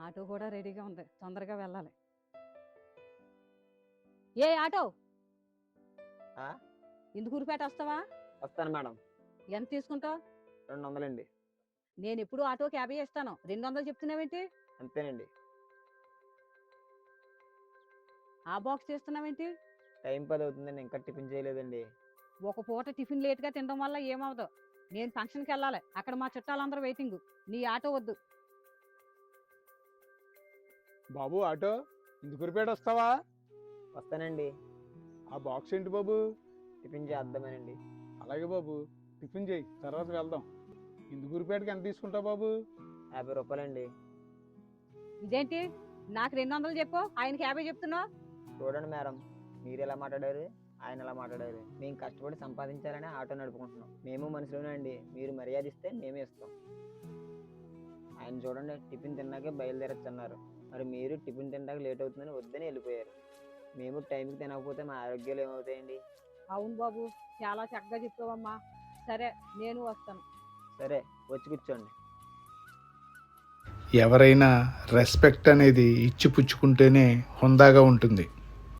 Auto కూడా రెడీగా ఉంది, తొందరగా వెళ్ళాలి. ఏ ఆటో, ఆ? ఇందుకూరుపేట వస్తావా? వస్తాను మేడం. ఎంత తీసుకుంటావు? 200 అండి. నేను ఎప్పుడు ఆటోకి 50 ఇస్తాను, 200 చెప్తున్నావేంటి? అంతేనండి. ఆ బాక్స్ తీస్తున్నావేంటి? టైం 10 అవుతుందండి, ఇంకా టిఫిన్ చేయలేదండి. ఒక పూట టిఫిన్ లేట్గా తినడం వల్ల ఏమవుదు. నేను ఫంక్షన్కి వెళ్ళాలి, అక్కడ మా చుట్టాలందరూ వెయిటింగ్. నీ ఆటో వద్దు. బాబు ఆటో, ఇందుకూరుపేట వస్తావా? వస్తానండి. ఆ బాక్స్ ఏంటి బాబు? టిఫిన్ చేద్దామేనండి. అలాగే బాబు, టిఫిన్ చేయి, తర్వాత వెళ్దాం. ఇందుకూరుపేటకి ఎంత తీసుకుంటావు బాబు? 50 రూపాయలండి. ఇదేంటి, నాకు 200 చెప్పు, ఆయనకి 50 చెప్తున్నావు? చూడండి మేడం, మీరు ఎలా మాట్లాడారు, ఆయన ఎలా మాట్లాడారు. మేము కష్టపడి సంపాదించాలని ఆటో నడుపుకుంటున్నాం. మేము మనుషులమే అండి. మీరు మర్యాద ఇస్తే మేమే ఇస్తాం. ఆయన చూడండి, టిఫిన్ తిన్నాకే బయలుదేరచ్చు అన్నారు. మరి మీరు టిఫిన్ తినడానికి లేట్ అవుతుందని వద్దని వెళ్ళిపోయారు. మేము టైంకి తినకపోతే మా ఆరోగ్యాలు ఏమవుతాయండి? అవును బాబు, చాలా చక్కగా చెప్పావమ్మా. సరే, నేను వస్తాను. సరే, వచ్చి కూర్చోండి. ఎవరైనా రెస్పెక్ట్ అనేది ఇచ్చి పుచ్చుకుంటేనే హుందాగా ఉంటుంది.